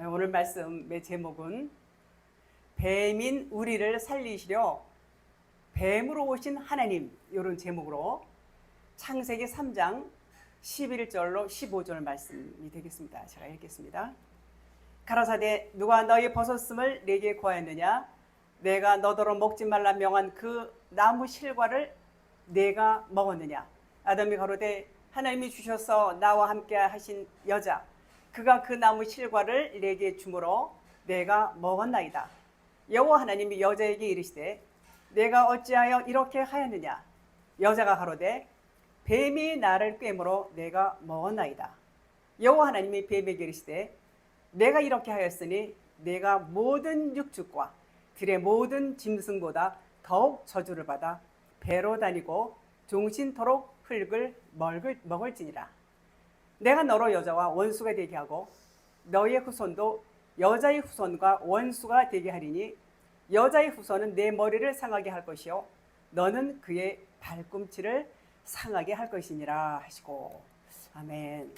오늘 말씀의 제목은 뱀인 우리를 살리시려 뱀으로 오신 하나님, 이런 제목으로 창세기 3장 11절로 15절 말씀이 되겠습니다. 제가 읽겠습니다. 가라사대 누가 너희 벗었음을 내게 구하였느냐? 내가 너더러 먹지 말라 명한 그 나무 실과를 내가 먹었느냐? 아담이 가로되 하나님이 주셔서 나와 함께 하신 여자 그가 그 나무 실과를 내게 주므로 내가 먹었나이다. 여호와 하나님이 여자에게 이르시되 내가 어찌하여 이렇게 하였느냐? 여자가 가로되 뱀이 나를 꿰므로 내가 먹었나이다. 여호와 하나님이 뱀에게 이르시되 내가 이렇게 하였으니 내가 모든 육축과 들의 모든 짐승보다 더욱 저주를 받아 배로 다니고 종신토록 흙을 먹을지니라. 내가 너로 여자와 원수가 되게 하고 너의 후손도 여자의 후손과 원수가 되게 하리니 여자의 후손은 내 머리를 상하게 할 것이요 너는 그의 발꿈치를 상하게 할 것이니라 하시고. 아멘.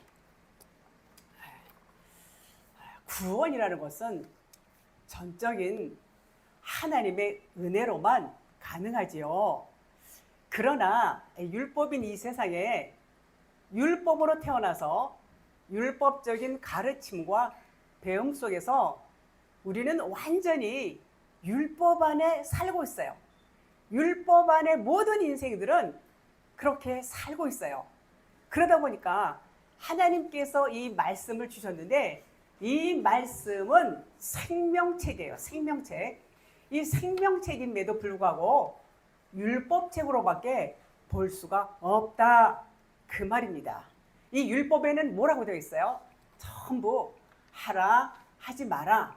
구원이라는 것은 전적인 하나님의 은혜로만 가능하지요. 그러나 율법인 이 세상에 율법으로 태어나서 율법적인 가르침과 배움 속에서 우리는 완전히 율법 안에 살고 있어요. 율법 안에 모든 인생들은 그렇게 살고 있어요. 그러다 보니까 하나님께서 이 말씀을 주셨는데 이 말씀은 생명책이에요. 생명책. 이 생명책임에도 불구하고 율법책으로밖에 볼 수가 없다. 그 말입니다. 이 율법에는 뭐라고 되어 있어요? 전부 하라, 하지 마라.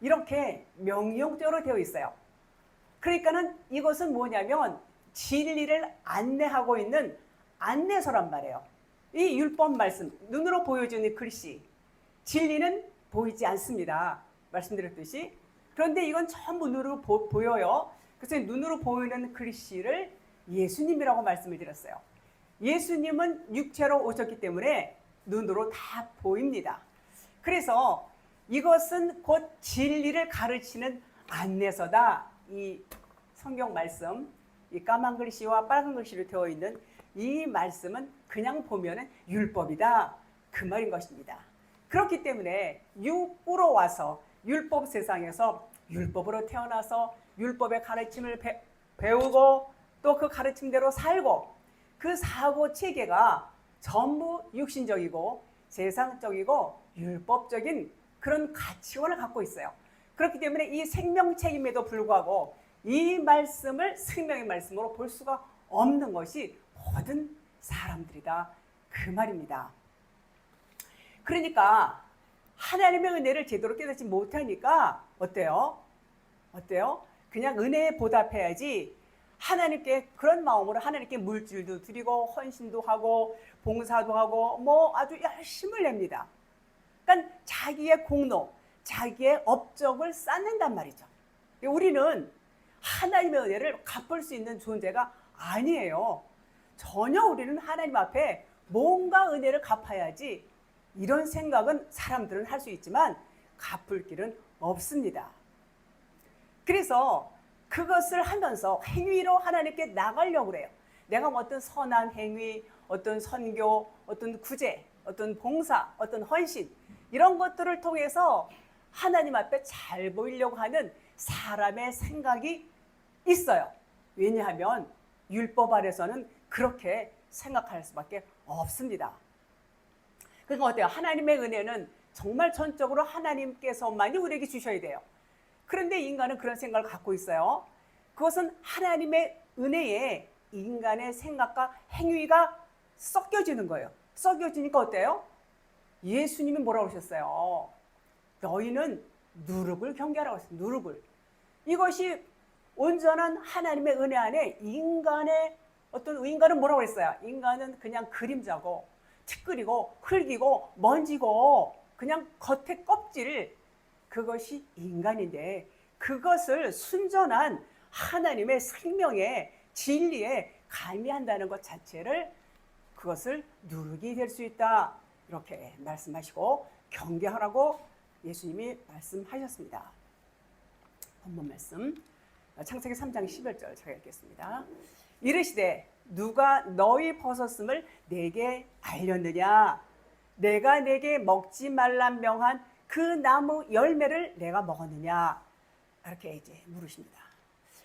이렇게 명령적으로 되어 있어요. 그러니까는 이것은 뭐냐면 진리를 안내하고 있는 안내서란 말이에요. 이 율법 말씀, 눈으로 보여주는 글씨, 진리는 보이지 않습니다. 말씀드렸듯이. 그런데 이건 전부 눈으로 보여요. 그래서 눈으로 보이는 글씨를 예수님이라고 말씀을 드렸어요. 예수님은 육체로 오셨기 때문에 눈으로 다 보입니다. 그래서 이것은 곧 진리를 가르치는 안내서다. 이 성경 말씀, 이 까만 글씨와 빨간 글씨로 되어 있는 이 말씀은 그냥 보면은 율법이다. 그 말인 것입니다. 그렇기 때문에 육으로 와서 율법 세상에서 율법으로 태어나서 율법의 가르침을 배우고 또 그 가르침대로 살고 그 사고 체계가 전부 육신적이고 세상적이고 율법적인 그런 가치관을 갖고 있어요. 그렇기 때문에 이 생명책임에도 불구하고 이 말씀을 생명의 말씀으로 볼 수가 없는 것이 모든 사람들이다. 그 말입니다. 그러니까 하나님의 은혜를 제대로 깨닫지 못하니까 어때요? 그냥 은혜에 보답해야지 하나님께 그런 마음으로 하나님께 물질도 드리고 헌신도 하고 봉사도 하고 뭐 아주 열심을 냅니다. 그러니까 자기의 공로, 자기의 업적을 쌓는단 말이죠. 우리는 하나님의 은혜를 갚을 수 있는 존재가 아니에요. 전혀 우리는 하나님 앞에 뭔가 은혜를 갚아야지 이런 생각은 사람들은 할 수 있지만 갚을 길은 없습니다. 그래서 그것을 하면서 행위로 하나님께 나가려고 그래요. 내가 뭐 어떤 선한 행위, 어떤 선교, 어떤 구제, 어떤 봉사, 어떤 헌신 이런 것들을 통해서 하나님 앞에 잘 보이려고 하는 사람의 생각이 있어요. 왜냐하면 율법 아래서는 그렇게 생각할 수밖에 없습니다. 그러니까 어때요? 하나님의 은혜는 정말 전적으로 하나님께서만이 우리에게 주셔야 돼요. 그런데 인간은 그런 생각을 갖고 있어요. 그것은 하나님의 은혜에 인간의 생각과 행위가 섞여지는 거예요. 섞여지니까 어때요? 예수님이 뭐라고 하셨어요? 너희는 누룩을 경계하라고 했어요. 누룩을. 이것이 온전한 하나님의 은혜 안에 인간은 뭐라고 했어요? 인간은 그냥 그림자고 티끌이고 흙이고 먼지고 그냥 겉에 껍질, 그것이 인간인데 그것을 순전한 하나님의 생명의 진리에 가미한다는 것 자체를 그것을 누룩이 될 수 있다. 이렇게 말씀하시고 경계하라고 예수님이 말씀하셨습니다. 본문 말씀 창세기 3장 11절 제가 읽겠습니다. 이르시되 누가 너희 벗었음을 내게 알렸느냐? 내가 내게 먹지 말라 명한 그 나무 열매를 내가 먹었느냐? 이렇게 이제 물으십니다.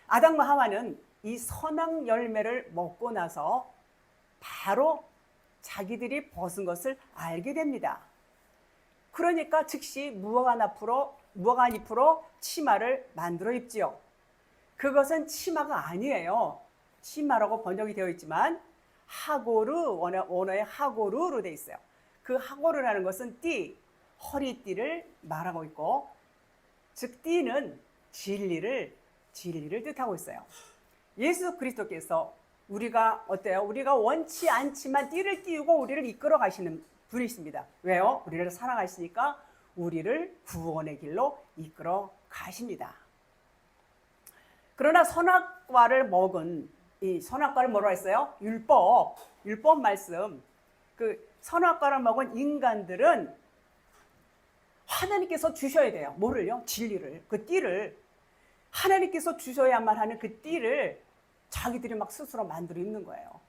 아담과 하와는 이 선악 열매를 먹고 나서 바로 자기들이 벗은 것을 알게 됩니다. 그러니까 즉시 무화과 잎으로 치마를 만들어 입지요. 그것은 치마가 아니에요. 치마라고 번역이 되어 있지만 하고르, 원어의 하고르로 되어 있어요. 그 하고르라는 것은 띠, 허리띠를 말하고 있고, 즉 띠는 진리를 뜻하고 있어요. 예수 그리스도께서 우리가 어때요? 우리가 원치 않지만 띠를 띄우고 우리를 이끌어 가시는 분이십니다. 왜요? 우리를 사랑하시니까 우리를 구원의 길로 이끌어 가십니다. 그러나 선악과를 먹은 이 선악과를 뭐라고 했어요? 율법 말씀. 그 선악과를 먹은 인간들은 하나님께서 주셔야 돼요. 뭐를요? 진리를. 그 띠를 하나님께서 주셔야만 하는 그 띠를 자기들이 막 스스로 만들어 입는 거예요.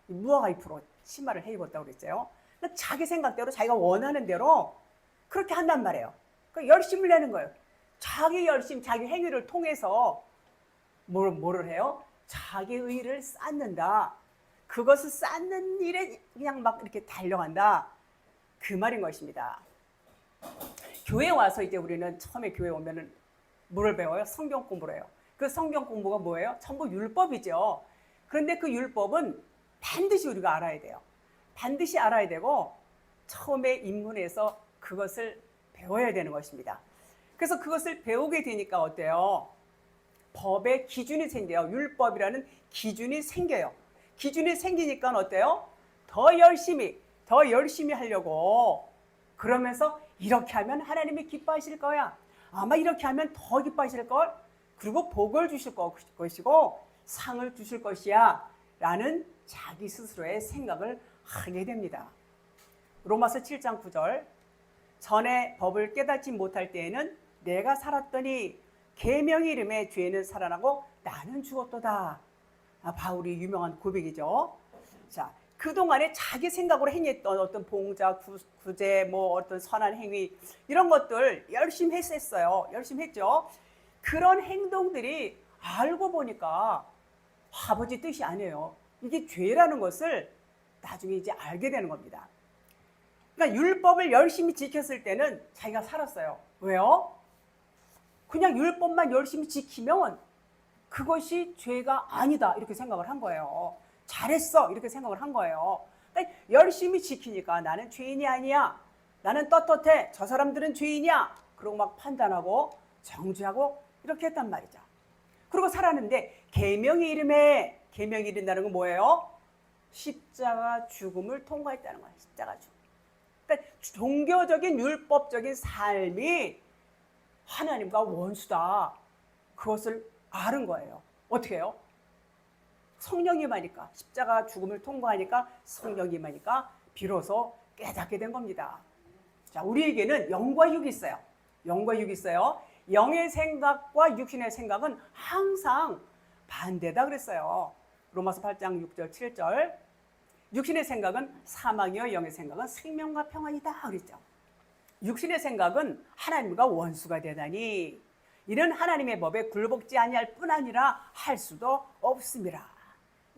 무화과 잎으로 치마를 해 입었다고 그랬죠. 그러니까 자기 생각대로 자기가 원하는 대로 그렇게 한단 말이에요. 그러니까 열심을 내는 거예요. 자기 열심, 자기 행위를 통해서 뭐를 해요? 자기 의를 쌓는다. 그것을 쌓는 일에 그냥 막 이렇게 달려간다. 그 말인 것입니다. 교회 와서 이제 우리는 처음에 교회 오면은 뭐를 배워요? 성경 공부를 해요. 그 성경 공부가 뭐예요? 전부 율법이죠. 그런데 그 율법은 반드시 우리가 알아야 돼요. 반드시 알아야 되고 처음에 입문해서 그것을 배워야 되는 것입니다. 그래서 그것을 배우게 되니까 어때요? 법의 기준이 생겨요. 율법이라는 기준이 생겨요. 기준이 생기니까 어때요? 더 열심히 하려고 그러면서 이렇게 하면 하나님이 기뻐하실 거야. 아마 이렇게 하면 더 기뻐하실 걸. 그리고 복을 주실 것이고 상을 주실 것이야 라는 자기 스스로의 생각을 하게 됩니다. 로마서 7장 9절 전에 법을 깨닫지 못할 때에는 내가 살았더니 계명의 이름에 죄는 살아나고 나는 죽었도다. 바울이 유명한 고백이죠. 자, 그동안에 자기 생각으로 행했던 어떤 봉자, 구제, 어떤 선한 행위 이런 것들 열심히 했었어요. 열심히 했죠. 그런 행동들이 알고 보니까 아버지 뜻이 아니에요. 이게 죄라는 것을 나중에 이제 알게 되는 겁니다. 그러니까 율법을 열심히 지켰을 때는 자기가 살았어요. 왜요? 그냥 율법만 열심히 지키면 그것이 죄가 아니다 이렇게 생각을 한 거예요. 잘했어 이렇게 생각을 한 거예요. 그러니까 열심히 지키니까 나는 죄인이 아니야. 나는 떳떳해. 저 사람들은 죄인이야. 그러고 막 판단하고 정죄하고 이렇게 했단 말이죠. 그리고 살았는데 계명의 이름에 계명이 이른다는 건 뭐예요? 십자가 죽음을 통과했다는 거예요. 십자가 죽음. 그러니까 종교적인 율법적인 삶이 하나님과 원수다. 그것을 아는 거예요. 어떻게 해요? 성령이 임하니까 십자가 죽음을 통과하니까 성령이 임하니까 비로소 깨닫게 된 겁니다. 자, 우리에게는 영과 육이 있어요. 영과 육이 있어요. 영의 생각과 육신의 생각은 항상 반대다 그랬어요. 로마서 8장 6절 7절 육신의 생각은 사망이요 영의 생각은 생명과 평안이다 그랬죠. 육신의 생각은 하나님과 원수가 되다니 이는 하나님의 법에 굴복지 아니할 뿐 아니라 할 수도 없습니다.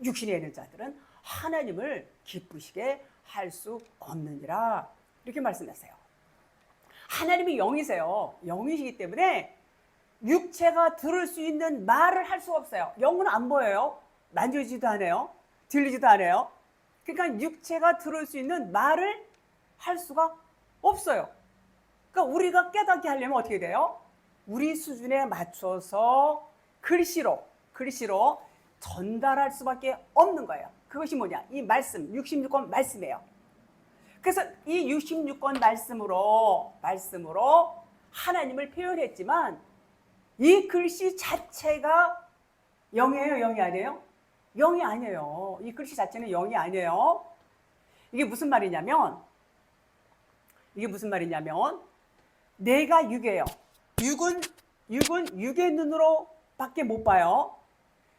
육신에 있는 자들은 하나님을 기쁘시게 할 수 없느니라 이렇게 말씀하세요. 하나님이 영이세요. 영이시기 때문에 육체가 들을 수 있는 말을 할 수가 없어요. 영은 안 보여요. 만져지지도 않아요. 들리지도 않아요. 그러니까 육체가 들을 수 있는 말을 할 수가 없어요. 그러니까 우리가 깨닫게 하려면 어떻게 돼요? 우리 수준에 맞춰서 글씨로 전달할 수밖에 없는 거예요. 그것이 뭐냐? 이 말씀, 66권 말씀이에요. 그래서 이 66권 말씀으로 하나님을 표현했지만 이 글씨 자체가 영이에요? 영이 아니에요? 영이 아니에요. 이 글씨 자체는 영이 아니에요. 이게 무슨 말이냐면 내가 육이에요. 육은 육의 눈으로 밖에 못 봐요.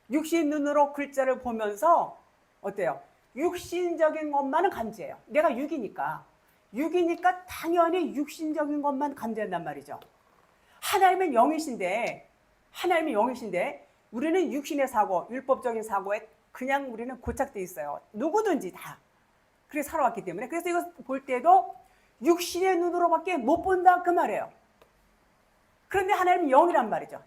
육신 눈으로 글자를 보면서 어때요? 육신적인 것만은 감지해요. 내가 육이니까 당연히 육신적인 것만 감지한단 말이죠. 하나님은 영이신데 우리는 육신의 사고, 율법적인 사고에 그냥 우리는 고착돼 있어요. 누구든지 다. 그래서 살아왔기 때문에. 그래서 이거 볼 때도 육신의 눈으로밖에 못 본다 그 말이에요. 그런데 하나님은 영이란 말이죠.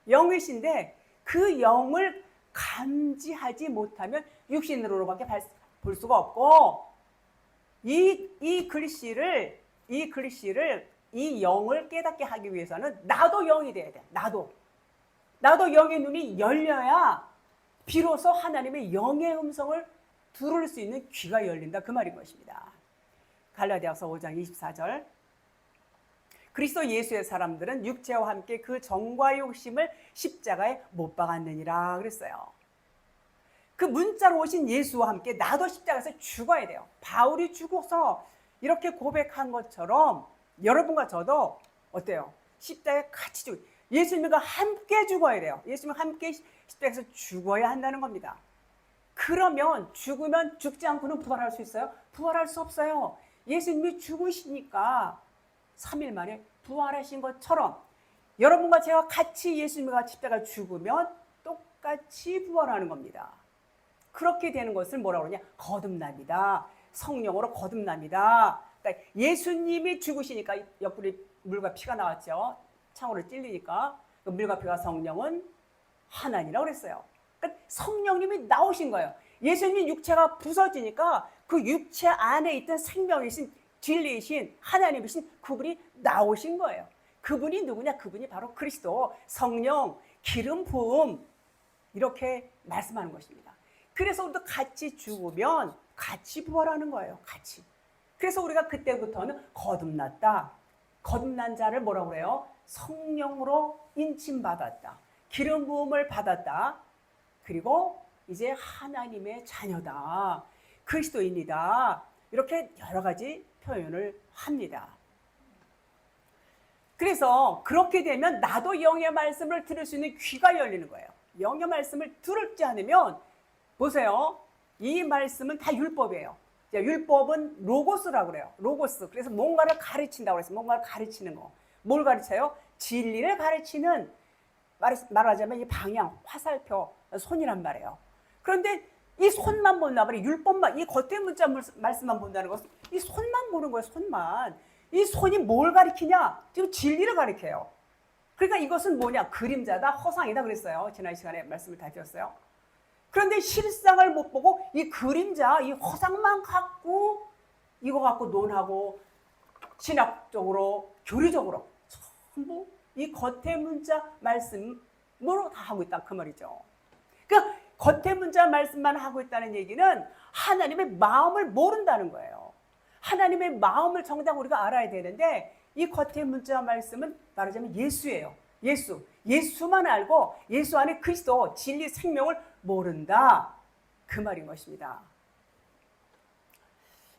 영이신데 그 영을 감지하지 못하면 육신으로밖에 볼 수가 없고, 이 글씨를 이 영을 깨닫게 하기 위해서는 나도 영이 돼야 돼. 나도 영의 눈이 열려야 비로소 하나님의 영의 음성을 들을 수 있는 귀가 열린다 그 말인 것입니다. 갈라디아서 5장 24절. 그리스도 예수의 사람들은 육체와 함께 그 정과 욕심을 십자가에 못 박았느니라 그랬어요. 그 문자로 오신 예수와 함께 나도 십자가에서 죽어야 돼요. 바울이 죽어서 이렇게 고백한 것처럼 여러분과 저도 어때요? 십자가에 같이 죽어요. 예수님과 함께 죽어야 돼요. 예수님과 함께 십자가에서 죽어야 한다는 겁니다. 그러면 죽으면 죽지 않고는 부활할 수 있어요? 부활할 수 없어요. 예수님이 죽으시니까 3일 만에 부활하신 것처럼 여러분과 제가 같이 예수님과 십자가에 죽으면 똑같이 부활하는 겁니다. 그렇게 되는 것을 뭐라고 그러냐? 거듭납니다. 성령으로 거듭납니다. 그러니까 예수님이 죽으시니까 옆구리 물과 피가 나왔죠. 창으로 찔리니까 그 물과 피가 성령은 하나니라고 그랬어요. 그러니까 성령님이 나오신 거예요. 예수님이 육체가 부서지니까 그 육체 안에 있던 생명이신 진리이신 하나님이신 그분이 나오신 거예요. 그분이 누구냐? 그분이 바로 그리스도, 성령, 기름 부음 이렇게 말씀하는 것입니다. 그래서 우리도 같이 죽으면 같이 부활하는 거예요. 같이. 그래서 우리가 그때부터는 거듭났다. 거듭난 자를 뭐라고 그래요? 성령으로 인침받았다. 기름 부음을 받았다. 그리고 이제 하나님의 자녀다. 그리스도인이다. 이렇게 여러 가지 표현을 합니다. 그래서 그렇게 되면 나도 영의 말씀을 들을 수 있는 귀가 열리는 거예요. 영의 말씀을 들지 않으면 보세요. 이 말씀은 다 율법이에요. 율법은 로고스라고 그래요. 로고스. 그래서 뭔가를 가르친다고 그랬어요. 뭔가를 가르치는 거. 뭘 가르쳐요? 진리를 가르치는, 말하자면 이 방향, 화살표, 손이란 말이에요. 그런데 이 손만 본다 말이에요. 율법만, 이 겉에 문자 말씀만 본다는 것은 이 손만 보는 거예요. 손만. 이 손이 뭘 가리키냐? 지금 진리를 가리켜요. 그러니까 이것은 뭐냐? 그림자다, 허상이다 그랬어요. 지난 시간에 말씀을 다 드렸어요. 그런데 실상을 못 보고 이 그림자, 이 허상만 갖고 이거 갖고 논하고 신학적으로, 교리적으로 전부 이 겉의 문자 말씀으로 다 하고 있다 그 말이죠. 그러니까 겉의 문자 말씀만 하고 있다는 얘기는 하나님의 마음을 모른다는 거예요. 하나님의 마음을 정작 우리가 알아야 되는데 이 겉의 문자 말씀은 말하자면 예수예요. 예수만 알고 예수 안에 그리스도 진리 생명을 모른다 그 말인 것입니다.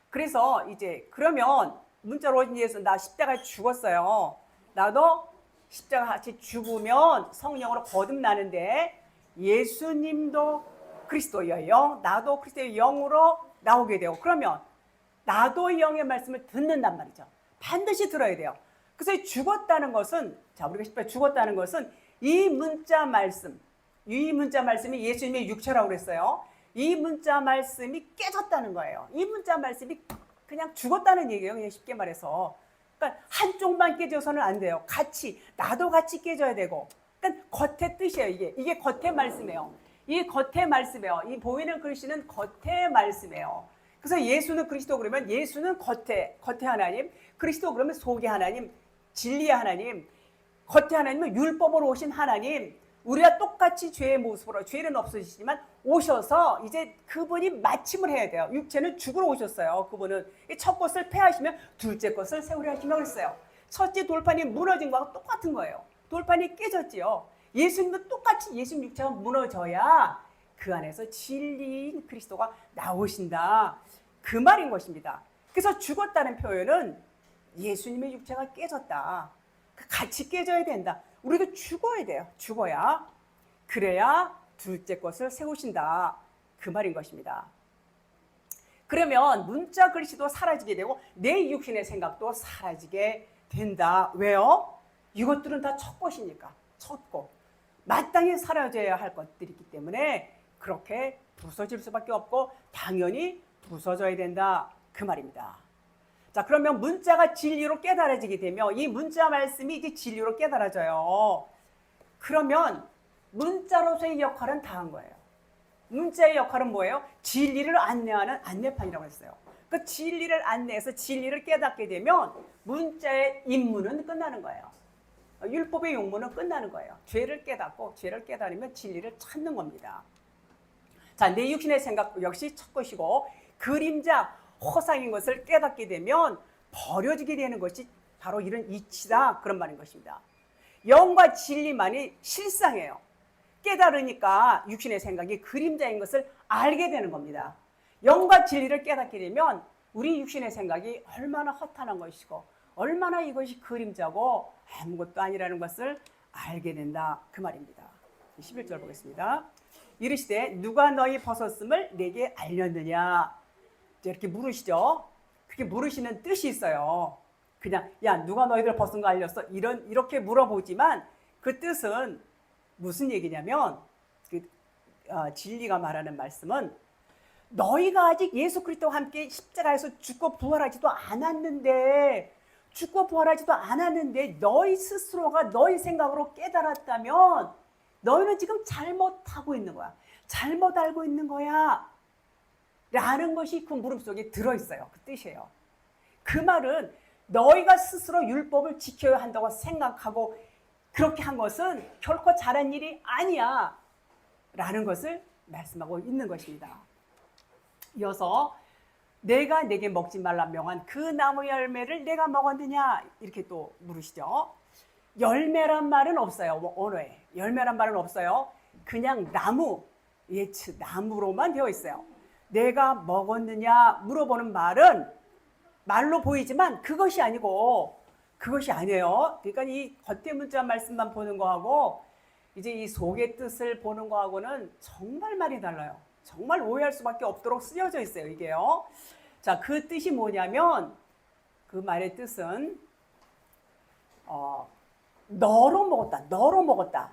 그래서 이제 그러면 문자로 오신 예수, 나 십자가에 죽었어요. 나도 십자가 같이 죽으면 성령으로 거듭나는데 예수님도 그리스도의 영, 나도 그리스도의 영으로 나오게 되고, 그러면 나도 영의 말씀을 듣는단 말이죠. 반드시 들어야 돼요. 그래서 죽었다는 것은, 자, 우리가 십자가에 죽었다는 것은 이 문자 말씀이 예수님의 육체라고 그랬어요. 이 문자 말씀이 깨졌다는 거예요. 이 문자 말씀이 그냥 죽었다는 얘기예요. 그냥 쉽게 말해서. 그러니까 한쪽만 깨져서는 안 돼요. 같이, 나도 같이 깨져야 되고. 그러니까 겉의 뜻이에요. 이게 겉의 말씀이에요. 이 겉의 말씀이에요. 이 보이는 글씨는 겉의 말씀이에요. 그래서 예수는 그리스도 그러면 예수는 겉에 하나님, 그리스도 그러면 속의 하나님, 진리의 하나님, 겉에 하나님은 율법으로 오신 하나님, 우리가 똑같이 죄의 모습으로, 죄는 없으시지만 오셔서 이제 그분이 마침을 해야 돼요. 육체는 죽으러 오셨어요. 그분은 첫 것을 폐하시면 둘째 것을 세우려 하시면 그랬어요. 첫째 돌판이 무너진 거하고 똑같은 거예요. 돌판이 깨졌지요. 예수님도 똑같이 예수님 육체가 무너져야 그 안에서 진리인 그리스도가 나오신다 그 말인 것입니다. 그래서 죽었다는 표현은 예수님의 육체가 깨졌다. 같이 깨져야 된다. 우리도 죽어야 돼요. 죽어야. 그래야 둘째 것을 세우신다. 그 말인 것입니다. 그러면 문자 글씨도 사라지게 되고 내 육신의 생각도 사라지게 된다. 왜요? 이것들은 다 첫 것이니까. 첫 것. 마땅히 사라져야 할 것들이기 때문에 그렇게 부서질 수밖에 없고 당연히 부서져야 된다. 그 말입니다. 자, 그러면 문자가 진리로 깨달아지게 되면 이 문자 말씀이 이제 진리로 깨달아져요. 그러면 문자로서의 역할은 다 한 거예요. 문자의 역할은 뭐예요? 진리를 안내하는 안내판이라고 했어요. 그 진리를 안내해서 진리를 깨닫게 되면 문자의 임무는 끝나는 거예요. 율법의 용무는 끝나는 거예요. 죄를 깨닫고 죄를 깨달으면 진리를 찾는 겁니다. 자, 내 육신의 생각 역시 첫 것이고 그림자 허상인 것을 깨닫게 되면 버려지게 되는 것이 바로 이런 이치다. 그런 말인 것입니다. 영과 진리만이 실상이에요. 깨달으니까 육신의 생각이 그림자인 것을 알게 되는 겁니다. 영과 진리를 깨닫게 되면 우리 육신의 생각이 얼마나 허탄한 것이고 얼마나 이것이 그림자고 아무것도 아니라는 것을 알게 된다. 그 말입니다. 11절 보겠습니다. 이르시되 누가 너희 벗었음을 내게 알렸느냐. 이렇게 물으시죠. 그렇게 물으시는 뜻이 있어요. 그냥 야 누가 너희들 벗은 거 알렸어? 이렇게 물어보지만 그 뜻은 무슨 얘기냐면 진리가 말하는 말씀은 너희가 아직 예수 그리스도와 함께 십자가에서 죽고 부활하지도 않았는데 너희 스스로가 너희 생각으로 깨달았다면 너희는 지금 잘못하고 있는 거야. 잘못 알고 있는 거야. 라는 것이 그 물음 속에 들어있어요. 그 뜻이에요. 그 말은 너희가 스스로 율법을 지켜야 한다고 생각하고 그렇게 한 것은 결코 잘한 일이 아니야. 라는 것을 말씀하고 있는 것입니다. 이어서 내가 내게 먹지 말라 명한 그 나무 열매를 내가 먹었느냐 이렇게 또 물으시죠. 열매란 말은 없어요. 언어에 열매란 말은 없어요. 그냥 나무, 예츠 나무로만 되어 있어요. 내가 먹었느냐 물어보는 말은 말로 보이지만 그것이 아니고 그것이 아니에요. 그러니까 이 겉의 문자 말씀만 보는 거하고 이제 이 속의 뜻을 보는 거하고는 정말 말이 달라요. 정말 오해할 수밖에 없도록 쓰여져 있어요. 이게요. 자, 그 뜻이 뭐냐면 그 말의 뜻은 너로 먹었다.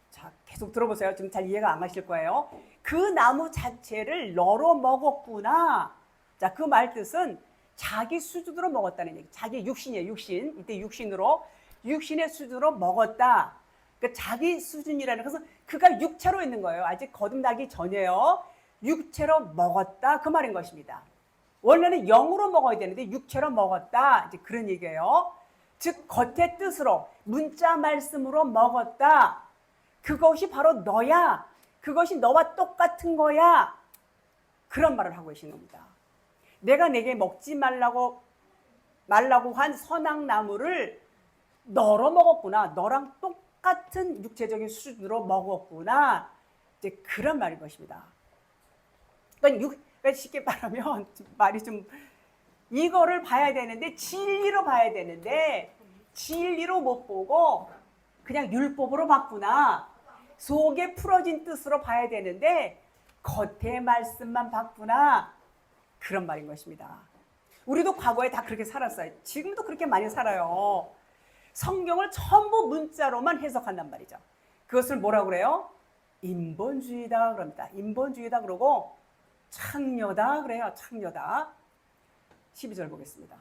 자, 계속 들어보세요. 지금 잘 이해가 안 가실 거예요. 그 나무 자체를 너로 먹었구나. 자, 그 말 뜻은 자기 수준으로 먹었다는 얘기. 자기 육신이에요. 육신. 이때 육신의 수준으로 먹었다. 그러니까 자기 수준이라는 것은 그가 육체로 있는 거예요. 아직 거듭나기 전이에요. 육체로 먹었다. 그 말인 것입니다. 원래는 영으로 먹어야 되는데 육체로 먹었다. 이제 그런 얘기예요. 즉 겉의 뜻으로 문자 말씀으로 먹었다. 그것이 바로 너야. 그것이 너와 똑같은 거야. 그런 말을 하고 계신 겁니다. 내가 내게 먹지 말라고 한 선악나무를 너로 먹었구나. 너랑 똑같은 육체적인 수준으로 먹었구나. 이제 그런 말인 것입니다. 그러니까 쉽게 말하면 말이 좀 이거를 봐야 되는데 진리로 봐야 되는데 진리로 못 보고 그냥 율법으로 봤구나. 속에 풀어진 뜻으로 봐야 되는데 겉의 말씀만 봤구나. 그런 말인 것입니다. 우리도 과거에 다 그렇게 살았어요. 지금도 그렇게 많이 살아요. 성경을 전부 문자로만 해석한단 말이죠. 그것을 뭐라고 그래요? 인본주의다 그럽니다. 인본주의다 그러고 창녀다 그래요. 창녀다. 12절 보겠습니다.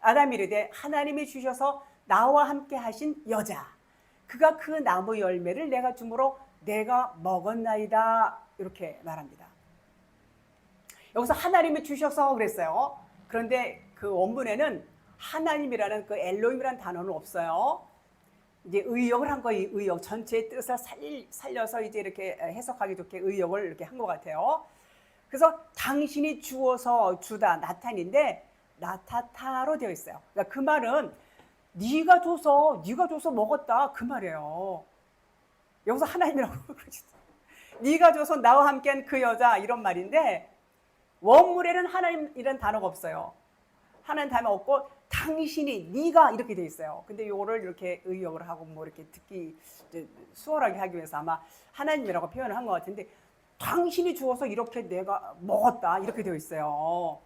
아담이 이르되 하나님이 주셔서 나와 함께 하신 여자 그가 그 나무 열매를 내가 주므로 내가 먹었나이다. 이렇게 말합니다. 여기서 하나님이 주셔서 그랬어요. 그런데 그 원문에는 하나님이라는 그 엘로힘이라는 단어는 없어요. 이제 의역을 한 거예요. 의역 전체의 뜻을 살려서 이제 이렇게 해석하기 좋게 의역을 이렇게 한 것 같아요. 그래서 당신이 주어서 주다 나탄인데 나타타로 되어 있어요. 그러니까 그 말은 네가 줘서 먹었다 그 말이에요. 여기서 하나님이라고 그러지. 네가 줘서 나와 함께한 그 여자 이런 말인데 원문에는 하나님이라는 단어가 없어요. 하나님 단어 없고 당신이 네가 이렇게 돼 있어요. 근데 요거를 이렇게 의역을 하고 뭐 이렇게 듣기 수월하게 하기 위해서 아마 하나님이라고 표현을 한 것 같은데, 당신이 주어서 이렇게 내가 먹었다 이렇게 되어 있어요.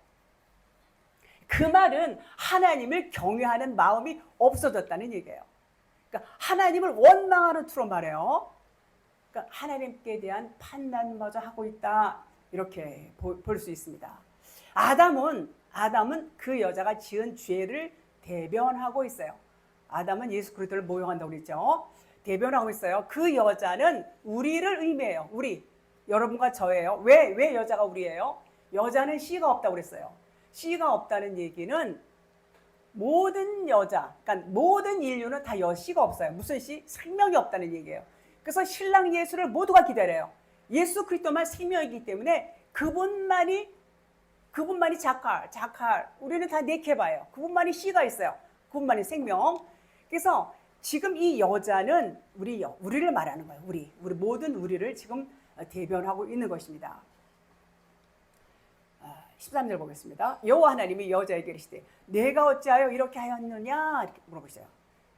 그 말은 하나님을 경외하는 마음이 없어졌다는 얘기예요. 그러니까 하나님을 원망하는 투로 말해요. 그러니까 하나님께 대한 판단마저 하고 있다 이렇게 볼 수 있습니다. 아담은 그 여자가 지은 죄를 대변하고 있어요. 아담은 예수 그리스도를 모형한다고 그랬죠. 대변하고 있어요. 그 여자는 우리를 의미해요. 우리, 여러분과 저예요. 왜 여자가 우리예요? 여자는 씨가 없다고 그랬어요. 씨가 없다는 얘기는 모든 여자, 그러니까 모든 인류는 다 씨가 없어요. 무슨 씨? 생명이 없다는 얘기예요. 그래서 신랑 예수를 모두가 기다려요. 예수 그리스도만 생명이기 때문에 그분만이 자칼. 우리는 다 네케바예요. 그분만이 씨가 있어요. 그분만이 생명. 그래서 지금 이 여자는 우리를 말하는 거예요. 우리 모든 우리를 지금 대변하고 있는 것입니다. 13절 보겠습니다. 여호와 하나님이 여자에게 이르시되 내가 어찌하여 이렇게 하였느냐 이렇게 물어보세요.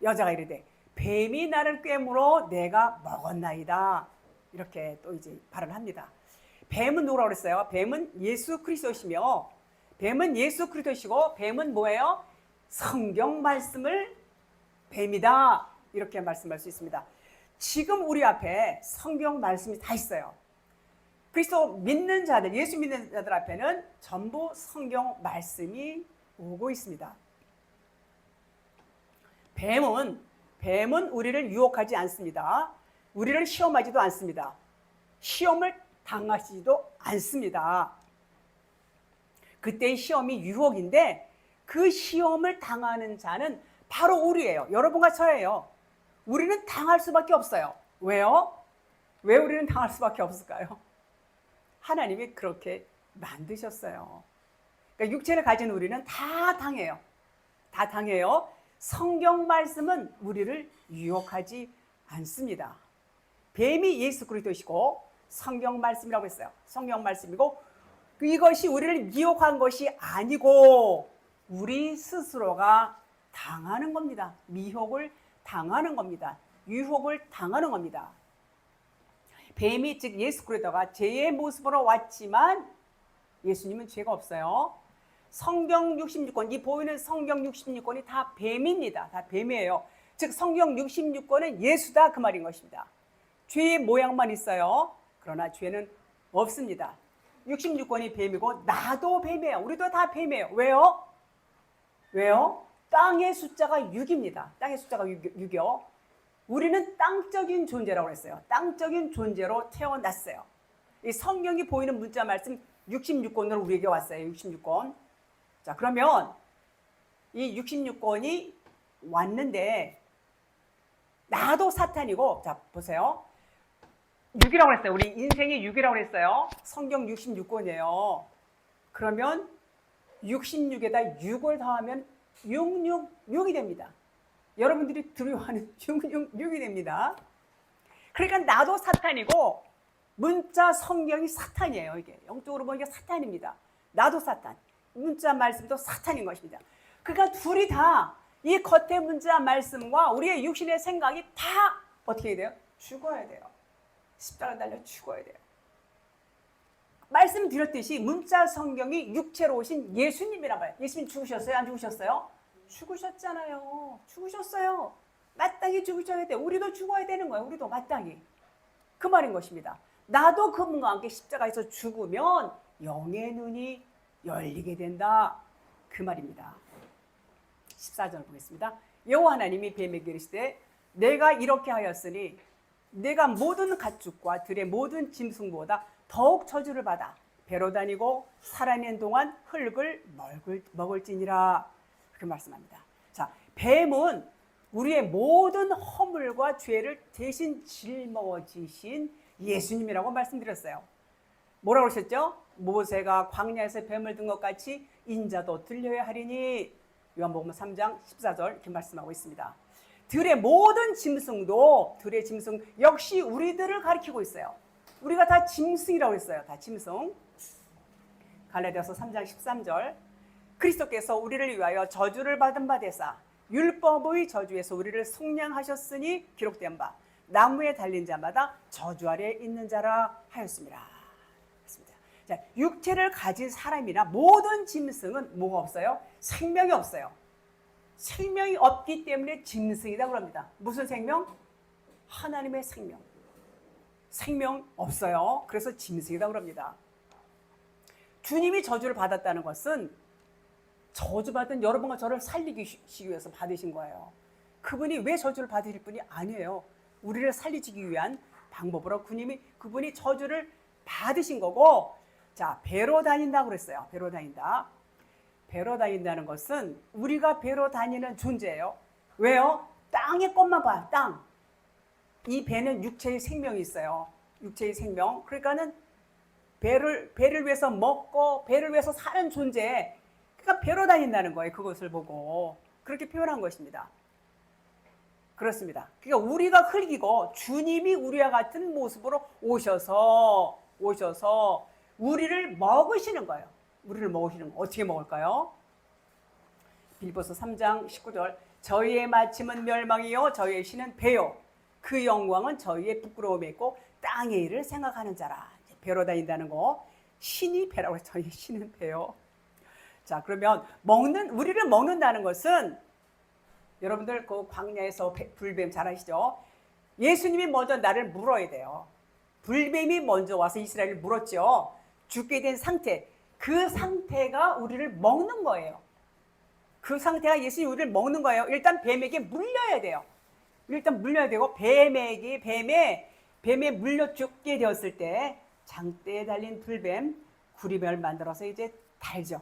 여자가 이르되 뱀이 나를 꿰물어 내가 먹었나이다. 이렇게 또 이제 발언합니다. 뱀은 누구라고 그랬어요? 뱀은 예수 그리스도시며, 뱀은 예수 그리스도시고, 뱀은 뭐예요? 성경 말씀을 뱀이다 이렇게 말씀할 수 있습니다. 지금 우리 앞에 성경 말씀이 다 있어요. 그리스도 믿는 자들, 예수 믿는 자들 앞에는 전부 성경 말씀이 오고 있습니다. 뱀은 우리를 유혹하지 않습니다. 우리를 시험하지도 않습니다. 시험을 당하시지도 않습니다. 그때의 시험이 유혹인데 그 시험을 당하는 자는 바로 우리예요. 여러분과 저예요. 우리는 당할 수밖에 없어요. 왜요? 왜 우리는 당할 수밖에 없을까요? 하나님이 그렇게 만드셨어요. 그러니까 육체를 가진 우리는 다 당해요. 다 당해요. 성경 말씀은 우리를 유혹하지 않습니다. 뱀이 예수 그리스도시고 성경 말씀이라고 했어요. 성경 말씀이고 이것이 우리를 미혹한 것이 아니고 우리 스스로가 당하는 겁니다. 미혹을 당하는 겁니다. 유혹을 당하는 겁니다. 뱀이 즉 예수 그리스도가 죄의 모습으로 왔지만 예수님은 죄가 없어요. 성경 66권, 이 보이는 성경 66권이 다 뱀입니다. 다 뱀이에요. 즉 성경 66권은 예수다 그 말인 것입니다. 죄의 모양만 있어요. 그러나 죄는 없습니다. 66권이 뱀이고 나도 뱀이에요. 우리도 다 뱀이에요. 왜요? 땅의 숫자가 6입니다. 땅의 숫자가 6이요. 우리는 땅적인 존재라고 했어요. 땅적인 존재로 태어났어요. 이 성경이 보이는 문자 말씀 66권으로 우리에게 왔어요. 66권. 자, 그러면 이 66권이 왔는데 나도 사탄이고, 자, 보세요. 6이라고 했어요. 우리 인생이 6이라고 했어요. 성경 66권이에요. 그러면 66에다 6을 더하면 666이 됩니다. 여러분들이 두려워하는 666이 됩니다. 그러니까 나도 사탄이고 문자 성경이 사탄이에요. 이게 영적으로 보니까 사탄입니다. 나도 사탄, 문자 말씀도 사탄인 것입니다. 그러니까 둘이 다 이 겉의 문자 말씀과 우리의 육신의 생각이 다 어떻게 해야 돼요? 죽어야 돼요. 십자가 달려 죽어야 돼요. 말씀드렸듯이 문자 성경이 육체로 오신 예수님이란 말이에요. 예수님 죽으셨어요? 안 죽으셨어요? 죽으셨잖아요. 죽으셨어요. 마땅히 죽으셔야 돼요. 우리도 죽어야 되는 거예요. 우리도 마땅히. 그 말인 것입니다. 나도 그분과 함께 십자가에서 죽으면 영의 눈이 열리게 된다. 그 말입니다. 14절 보겠습니다. 여호와 하나님이 뱀에게 이르시되 내가 이렇게 하였으니 내가 모든 가축과 들의 모든 짐승보다 더욱 저주를 받아 배로 다니고 살아있는 동안 흙을 먹을지니라. 그렇게 말씀합니다. 자, 뱀은 우리의 모든 허물과 죄를 대신 짊어지신 예수님이라고 말씀드렸어요. 뭐라고 하셨죠? 모세가 광야에서 뱀을 든 것 같이 인자도 들려야 하리니. 요한복음 3장 14절 이렇게 말씀하고 있습니다. 들의 모든 짐승도, 들의 짐승 역시 우리들을 가리키고 있어요. 우리가 다 짐승이라고 했어요. 다 짐승. 갈라디아서 3장 13절 그리스도께서 우리를 위하여 저주를 받은 바 되사 율법의 저주에서 우리를 속량하셨으니 기록된 바 나무에 달린 자마다 저주 아래 있는 자라 하였습니다. 자, 육체를 가진 사람이나 모든 짐승은 뭐가 없어요? 생명이 없어요. 생명이 없기 때문에 짐승이다 그럽니다. 무슨 생명? 하나님의 생명. 생명 없어요. 그래서 짐승이다 그럽니다. 주님이 저주를 받았다는 것은 저주받은 여러분과 저를 살리기 위해서 받으신 거예요. 그분이 왜 저주를 받으실 분이 아니에요. 우리를 살리시기 위한 방법으로 그분이 저주를 받으신 거고, 자, 배로 다닌다고 그랬어요. 배로 다닌다. 배로 다닌다는 것은 우리가 배로 다니는 존재예요. 왜요? 땅의 것만 봐요. 땅. 이 배는 육체의 생명이 있어요. 육체의 생명. 그러니까는 배를 위해서 먹고 배를 위해서 사는 존재. 그러니까 배로 다닌다는 거예요. 그것을 보고 그렇게 표현한 것입니다. 그렇습니다. 그러니까 우리가 흙이고 주님이 우리와 같은 모습으로 오셔서 우리를 먹으시는 거예요. 우리를 먹으시는 거. 어떻게 먹을까요? 빌립보서 3장 19절 저희의 마침은 멸망이요 저희의 신은 배요 그 영광은 저희의 부끄러움에 있고 땅의 일을 생각하는 자라. 배로 다닌다는 거. 신이 배라고 해서 저희 신은 배요. 자, 그러면 우리를 먹는다는 것은 여러분들 그 광야에서 불뱀 잘 아시죠? 예수님이 먼저 나를 물어야 돼요. 불뱀이 먼저 와서 이스라엘을 물었죠. 죽게 된 상태. 그 상태가 우리를 먹는 거예요. 그 상태가 예수님이 우리를 먹는 거예요. 일단 뱀에게 물려야 돼요. 일단 물려야 되고 뱀에 물려 죽게 되었을 때 장대에 달린 불뱀 구리뱀을 만들어서 이제 달죠.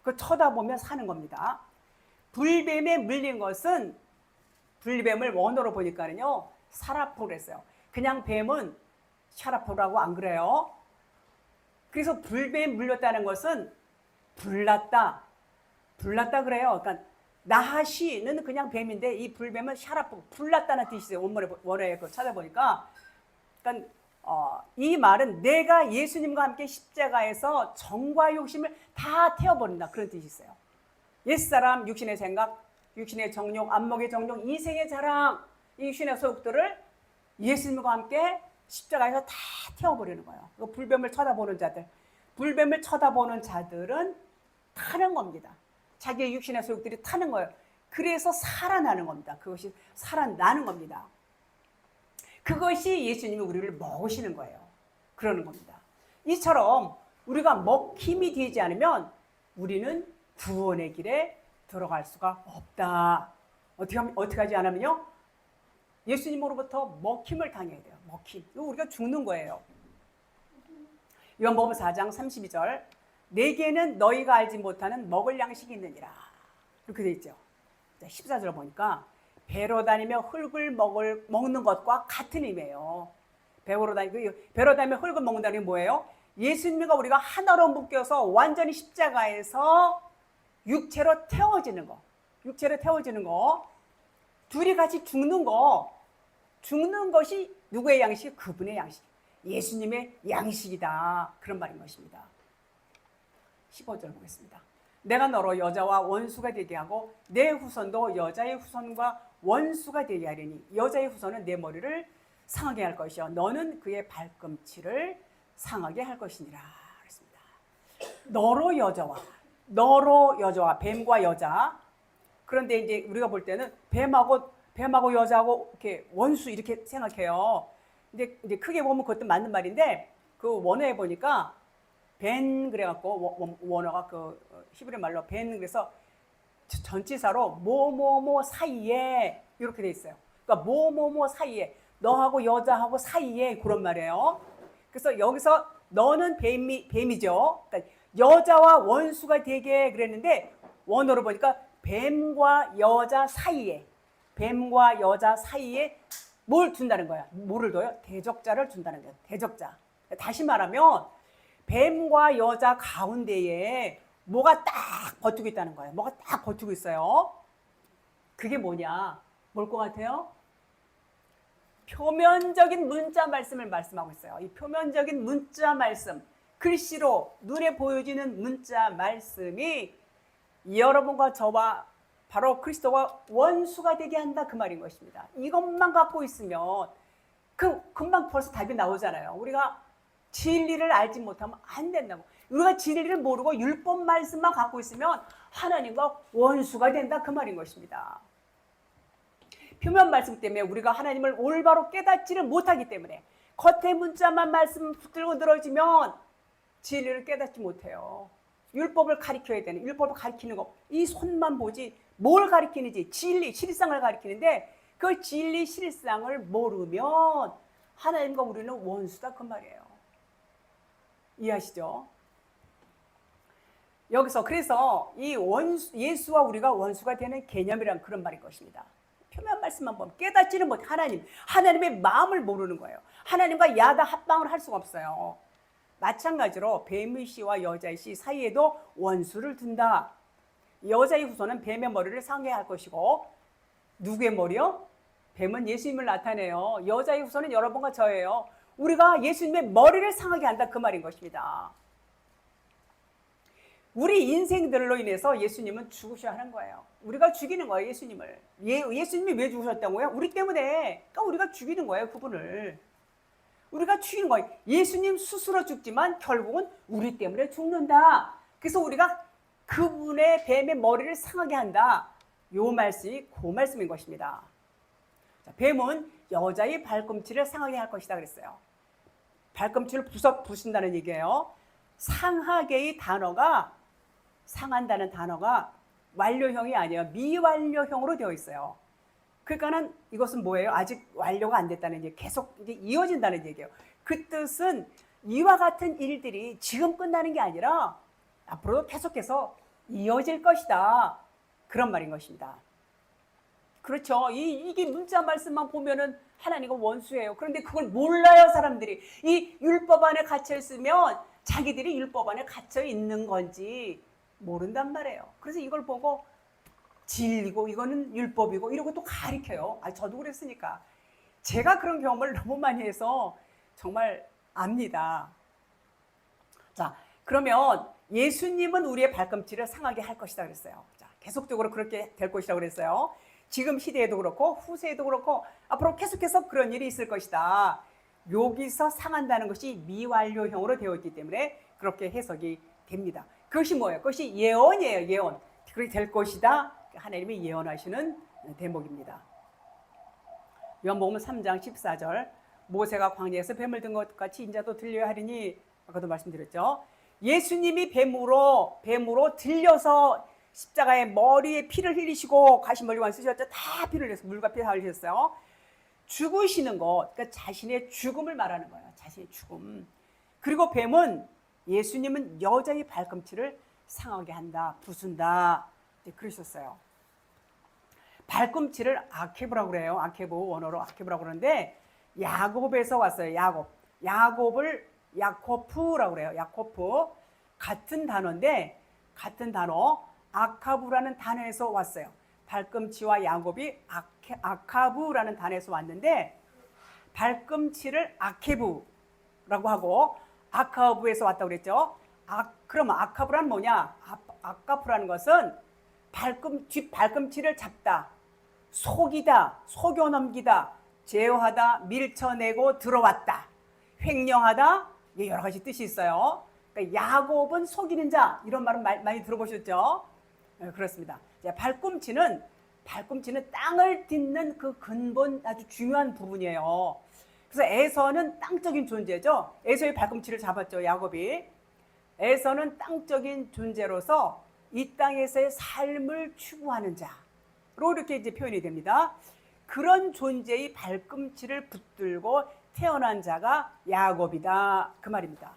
그 쳐다보면 사는 겁니다. 불뱀에 물린 것은 불뱀을 원어로 보니까는요 사라포를 했어요. 그냥 뱀은 샤라포라고 안 그래요. 그래서 불뱀에 물렸다는 것은 불났다 그래요. 그러니까 나하시는 그냥 뱀인데 이 불뱀은 샤라포 불났다는 뜻이에요. 원어에 찾아보니까 그러니까 이 말은 내가 예수님과 함께 십자가에서 정과 욕심을 다 태워버린다 그런 뜻이 있어요. 옛사람 육신의 생각, 육신의 정욕, 안목의 정욕, 이생의 자랑, 이 육신의 소욕들을 예수님과 함께 십자가에서 다 태워버리는 거예요. 불뱀을 쳐다보는 자들은 타는 겁니다. 자기의 육신의 소욕들이 타는 거예요. 그래서 살아나는 겁니다. 그것이 살아나는 겁니다. 그것이 예수님이 우리를 먹으시는 거예요. 그러는 겁니다. 이처럼 우리가 먹힘이 되지 않으면 우리는 구원의 길에 들어갈 수가 없다. 어떻게 하지 않으면요? 예수님으로부터 먹힘을 당해야 돼요. 먹힘. 이거 우리가 죽는 거예요. 요한복음 4장 32절 내게는 너희가 알지 못하는 먹을 양식이 있느니라. 이렇게 돼 있죠. 14절 보니까 배로 다니며 흙을 먹는 것과 같은 의미예요. 배로 다니며 흙을 먹는다는 게 뭐예요? 예수님과 우리가 하나로 묶여서 완전히 십자가에서 육체로 태워지는 거. 둘이 같이 죽는 것이 누구의 양식? 그분의 양식. 예수님의 양식이다. 그런 말인 것입니다. 15절 보겠습니다. 내가 너로 여자와 원수가 되게 하고 내 후손도 여자의 후손과 원수가 되게 하리니 여자의 후손은 내 머리를 상하게 할 것이요 너는 그의 발꿈치를 상하게 할 것이니라. 그랬습니다. 너로 여자와 뱀과 여자. 그런데 이제 우리가 볼 때는 뱀하고 여자하고 이렇게 원수 이렇게 생각해요. 근데 이제 크게 보면 그것도 맞는 말인데 그 원어에 보니까 벤 그래갖고 원어가 그 히브리 말로 벤 그래서 전치사로 뭐뭐뭐 사이에 이렇게 돼 있어요. 그러니까 뭐뭐뭐 사이에 너하고 여자하고 사이에 그런 말이에요. 그래서 여기서 너는 뱀이죠. 그러니까 여자와 원수가 되게 그랬는데 원어로 보니까 뱀과 여자 사이에 뭘 둔다는 거야? 뭐를 둬요? 대적자를 둔다는 거예요. 대적자. 다시 말하면 뱀과 여자 가운데에 뭐가 딱 버티고 있다는 거예요. 뭐가 딱 버티고 있어요. 그게 뭐냐? 뭘 것 같아요? 표면적인 문자 말씀을 말씀하고 있어요. 이 표면적인 문자 말씀, 글씨로 눈에 보여지는 문자 말씀이 여러분과 저와 바로 그리스도와 원수가 되게 한다 그 말인 것입니다. 이것만 갖고 있으면 금방 벌써 답이 나오잖아요. 우리가 진리를 알지 못하면 안 된다고. 우리가 진리를 모르고 율법 말씀만 갖고 있으면 하나님과 원수가 된다 그 말인 것입니다. 표면 말씀 때문에 우리가 하나님을 올바로 깨닫지를 못하기 때문에 겉의 문자만 말씀 붙들고 늘어지면 진리를 깨닫지 못해요. 율법을 가리켜야 되는, 율법을 가리키는 거, 이 손만 보지 뭘 가리키는지 진리, 실상을 가리키는데 그 진리, 실상을 모르면 하나님과 우리는 원수다 그 말이에요. 이해하시죠? 여기서 그래서 이 예수와 우리가 원수가 되는 개념이란 그런 말일 것입니다. 표면 말씀만 보면 깨닫지는 못해. 하나님의 마음을 모르는 거예요. 하나님과 야다 합방을 할 수가 없어요. 마찬가지로 뱀의 씨와 여자의 씨 사이에도 원수를 둔다. 여자의 후손은 뱀의 머리를 상해할 것이고 누구의 머리요? 뱀은 예수님을 나타내요. 여자의 후손은 여러분과 저예요. 우리가 예수님의 머리를 상하게 한다 그 말인 것입니다. 우리 인생들로 인해서 예수님은 죽으셔야 하는 거예요. 우리가 죽이는 거예요, 예수님을. 예수님이 왜 죽으셨다고요? 우리 때문에. 그러니까 우리가 죽이는 거예요, 그분을. 우리가 죽이는 거예요. 예수님 스스로 죽지만 결국은 우리 때문에 죽는다. 그래서 우리가 그분의 뱀의 머리를 상하게 한다. 요 말씀이 그 말씀인 것입니다. 자, 뱀은 여자의 발꿈치를 상하게 할 것이다 그랬어요. 발꿈치를 부순다는 얘기예요. 상하게의 단어가, 상한다는 단어가 완료형이 아니에요. 미완료형으로 되어 있어요. 그러니까는 이것은 뭐예요? 아직 완료가 안 됐다는 얘기, 계속 이제 이어진다는 얘기예요. 그 뜻은 이와 같은 일들이 지금 끝나는 게 아니라 앞으로도 계속해서 이어질 것이다. 그런 말인 것입니다. 그렇죠. 이게 문자 말씀만 보면은 하나님과 원수예요. 그런데 그걸 몰라요, 사람들이. 이 율법 안에 갇혀 있으면 자기들이 율법 안에 갇혀 있는 건지 모른단 말이에요. 그래서 이걸 보고 진리고 이거는 율법이고 이러고 또 가리켜요. 저도 그랬으니까. 제가 그런 경험을 너무 많이 해서 정말 압니다. 자, 그러면 예수님은 우리의 발꿈치를 상하게 할 것이다 그랬어요. 자, 계속적으로 그렇게 될 것이라고 그랬어요. 지금 시대에도 그렇고 후세에도 그렇고 앞으로 계속해서 그런 일이 있을 것이다. 여기서 상한다는 것이 미완료형으로 되어 있기 때문에 그렇게 해석이 됩니다. 그것이 뭐예요? 그것이 예언이에요. 예언. 그렇게 될 것이다. 하나님이 예언하시는 대목입니다. 요한복음 3장 14절 모세가 광야에서 뱀을 든 것 같이 인자도 들려야 하리니 아까도 말씀드렸죠. 예수님이 뱀으로 들려서 십자가에 머리에 피를 흘리시고 가시머리관 쓰셨죠. 다 피를 흘려서 물과 피 다 흘리셨어요. 죽으시는 것, 그러니까 자신의 죽음을 말하는 거예요. 자신의 죽음. 그리고 뱀은 예수님은 여자의 발꿈치를 상하게 한다, 부순다. 그러셨어요. 발꿈치를 아케브라고 그래요. 아케브, 원어로 아케브라고 그러는데 야곱에서 왔어요. 야곱을 야코프라고 그래요. 야코프. 같은 단어인데 같은 단어 아카브라는 단어에서 왔어요. 발꿈치와 야곱이 아카브라는 단어에서 왔는데 발꿈치를 아케브라고 하고 아카브에서 왔다고 그랬죠. 그러면 아카브란 뭐냐? 아카프라는 것은 뒷 발꿈치를 잡다, 속이다, 속여 넘기다, 제어하다, 밀쳐내고 들어왔다, 횡령하다, 여러 가지 뜻이 있어요. 그러니까 야곱은 속이는 자, 이런 말은 많이 들어보셨죠? 네, 그렇습니다. 발꿈치는 땅을 딛는 그 근본 아주 중요한 부분이에요. 그래서 에서는 땅적인 존재죠. 에서의 발꿈치를 잡았죠, 야곱이. 에서는 땅적인 존재로서 이 땅에서의 삶을 추구하는 자로 이렇게 이제 표현이 됩니다. 그런 존재의 발꿈치를 붙들고 태어난 자가 야곱이다 그 말입니다.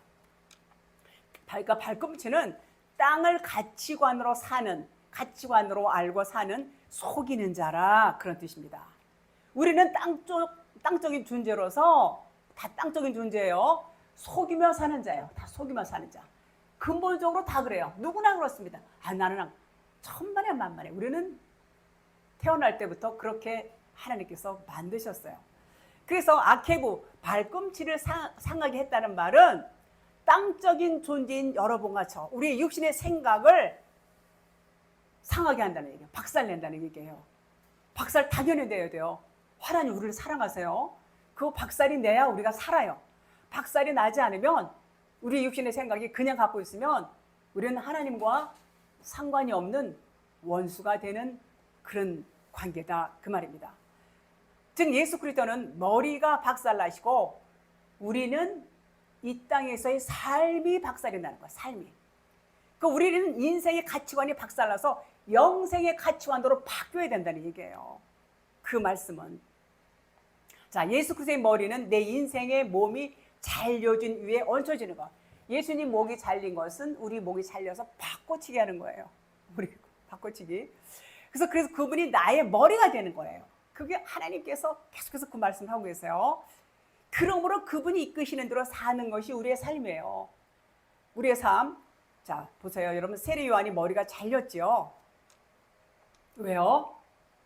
그러니까 발꿈치는 땅을 가치관으로 알고 사는 속이는 자라 그런 뜻입니다. 우리는 땅적인 존재로서 다 땅적인 존재예요. 속이며 사는 자예요. 다 속이며 사는 자. 근본적으로 다 그래요. 누구나 그렇습니다. 나는 천만에 만만해. 우리는 태어날 때부터 그렇게 하나님께서 만드셨어요. 그래서 아케브, 발꿈치를 상하게 했다는 말은 땅적인 존재인 여러분과 저, 우리의 육신의 생각을 상하게 한다는 얘기예요. 박살낸다는 얘기예요. 박살 당연히 내야 돼요. 하나님 우리를 사랑하세요. 그 박살이 내야 우리가 살아요. 박살이 나지 않으면 우리 육신의 생각이 그냥 갖고 있으면 우리는 하나님과 상관이 없는 원수가 되는 그런 관계다 그 말입니다. 즉 예수 그리스도는 머리가 박살나시고 우리는 이 땅에서의 삶이 박살이 나는 거야. 삶이. 그 우리는 인생의 가치관이 박살나서 영생의 가치관으로 바뀌어야 된다는 얘기예요. 그 말씀은 자 예수 그리스도의 머리는 내 인생의 몸이 잘려진 위에 얹혀지는 거. 예수님 목이 잘린 것은 우리 목이 잘려서 바꿔치기 하는 거예요. 우리 바꿔치기. 그래서 그분이 나의 머리가 되는 거예요. 그게 하나님께서 계속해서 그 말씀을 하고 계세요. 그러므로 그분이 이끄시는 대로 사는 것이 우리의 삶이에요. 우리의 삶. 자, 보세요. 여러분, 세례 요한이 머리가 잘렸죠? 왜요?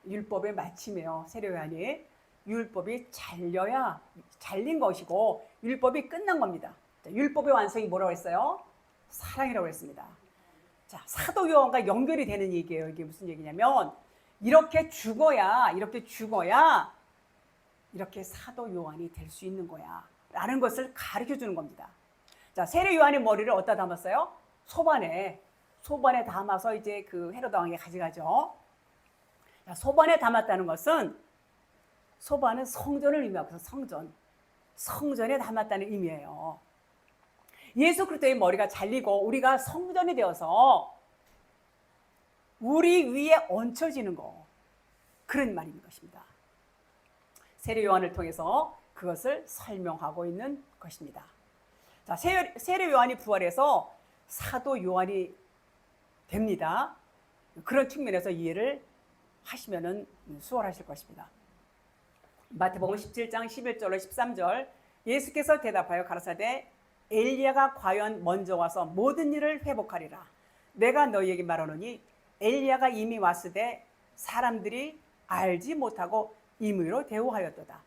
율법의 마침이에요. 세례 요한이. 율법이 잘려야 잘린 것이고 율법이 끝난 겁니다. 자, 율법의 완성이 뭐라고 했어요? 사랑이라고 했습니다. 자, 사도 요한과 연결이 되는 얘기예요. 이게 무슨 얘기냐면 이렇게 죽어야 이렇게 사도 요한이 될 수 있는 거야 라는 것을 가르쳐 주는 겁니다. 자, 세례 요한의 머리를 어디다 담았어요? 소반에 담아서 이제 그 헤로드 왕에게 가져가죠. 자, 소반에 담았다는 것은 소반은 성전을 의미하고 성전에 담았다는 의미예요. 예수 그리스도의 머리가 잘리고 우리가 성전이 되어서 우리 위에 얹혀지는 거 그런 말인 것입니다. 세례 요한을 통해서 그것을 설명하고 있는 것입니다. 자, 세례 요한이 부활해서 사도 요한이 됩니다. 그런 측면에서 이해를 하시면은 수월하실 것입니다. 마태복음 17장 11절로 13절 예수께서 대답하여 가라사대 엘리야가 과연 먼저 와서 모든 일을 회복하리라. 내가 너희에게 말하노니 엘리야가 이미 왔으되 사람들이 알지 못하고 임의로 대우하였도다.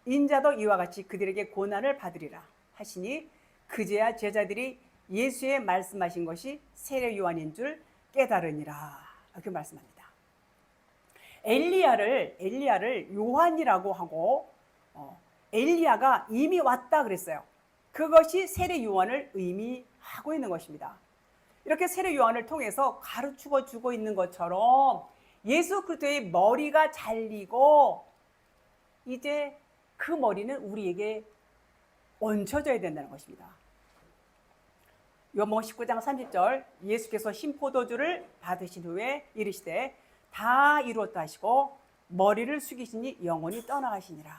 인자도 이와 같이 그들에게 고난을 받으리라 하시니 그제야 제자들이 예수의 말씀하신 것이 세례 요한인 줄 깨달으니라. 이렇게 말씀합니다. 엘리야를 요한이라고 하고 엘리야가 이미 왔다 그랬어요. 그것이 세례 요한을 의미하고 있는 것입니다. 이렇게 세례 요한을 통해서 가르쳐 주고 있는 것처럼 예수 그리스도의 머리가 잘리고 이제 그 머리는 우리에게 얹혀져야 된다는 것입니다. 요한복음 19장 30절 예수께서 신포도주를 받으신 후에 이르시되 다 이루었다 하시고 머리를 숙이시니 영원히 떠나가시니라.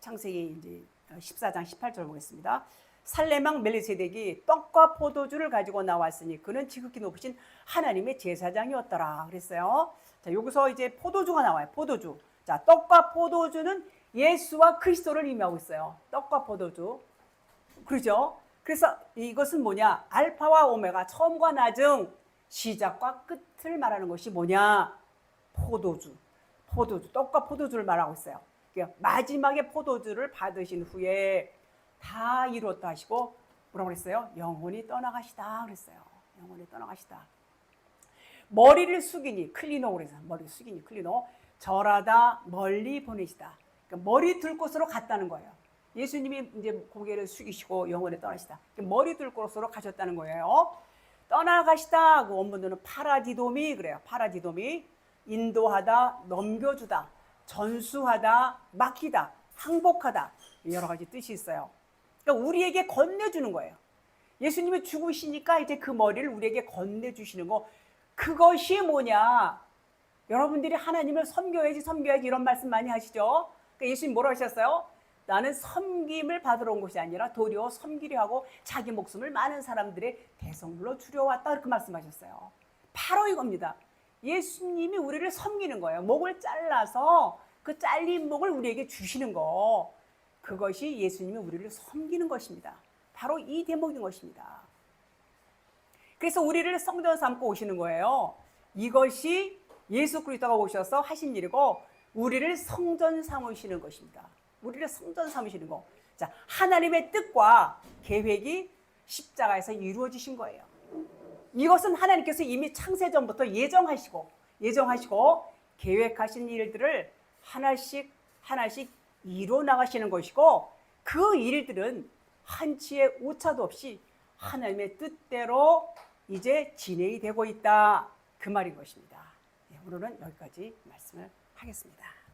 창세기 이제 14장 18절 보겠습니다. 살레망 멜리세덱이 떡과 포도주를 가지고 나왔으니 그는 지극히 높으신 하나님의 제사장이었더라 그랬어요. 자, 여기서 이제 포도주가 나와요. 포도주. 자, 떡과 포도주는 예수와 그리스도를 의미하고 있어요. 떡과 포도주. 그렇죠? 그래서 이것은 뭐냐? 알파와 오메가, 처음과 나중, 시작과 끝을 말하는 것이 뭐냐? 포도주. 떡과 포도주를 말하고 있어요. 그러니까 마지막에 포도주를 받으신 후에 다 이루었다 하시고 뭐라고 그랬어요? 영원히 떠나가시다 그랬어요. 영원히 떠나가시다. 머리를 숙이니 클리노 그래서 머리를 숙이니 클리노 절하다 멀리 보내시다. 그러니까 머리 둘 곳으로 갔다는 거예요. 예수님이 이제 고개를 숙이시고 영원히 떠나시다. 그러니까 머리 둘 곳으로 가셨다는 거예요. 떠나가시다 하고 원문으로는 파라디도미 그래요. 파라디도미 인도하다, 넘겨주다, 전수하다, 맡기다, 항복하다 여러 가지 뜻이 있어요. 그러니까 우리에게 건네주는 거예요. 예수님이 죽으시니까 이제 그 머리를 우리에게 건네주시는 거 그것이 뭐냐? 여러분들이 하나님을 섬겨야지 이런 말씀 많이 하시죠? 그러니까 예수님 뭐라고 하셨어요? 나는 섬김을 받으러 온 것이 아니라 도리어 섬기려 하고 자기 목숨을 많은 사람들의 대성물로 줄여왔다 이렇게 말씀하셨어요. 바로 이겁니다. 예수님이 우리를 섬기는 거예요. 목을 잘라서 그 잘린 목을 우리에게 주시는 거 그것이 예수님이 우리를 섬기는 것입니다. 바로 이 대목인 것입니다. 그래서 우리를 성전 삼고 오시는 거예요. 이것이 예수 그리스도가 오셔서 하신 일이고 우리를 성전 삼으시는 것입니다. 우리를 성전 삼으시는 거. 자, 하나님의 뜻과 계획이 십자가에서 이루어지신 거예요. 이것은 하나님께서 이미 창세전부터 예정하시고 계획하신 일들을 하나씩 이루어 나가시는 것이고, 그 일들은 한치의 오차도 없이 하나님의 뜻대로 이제 진행이 되고 있다, 그 말인 것입니다. 오늘은 여기까지 말씀을 하겠습니다.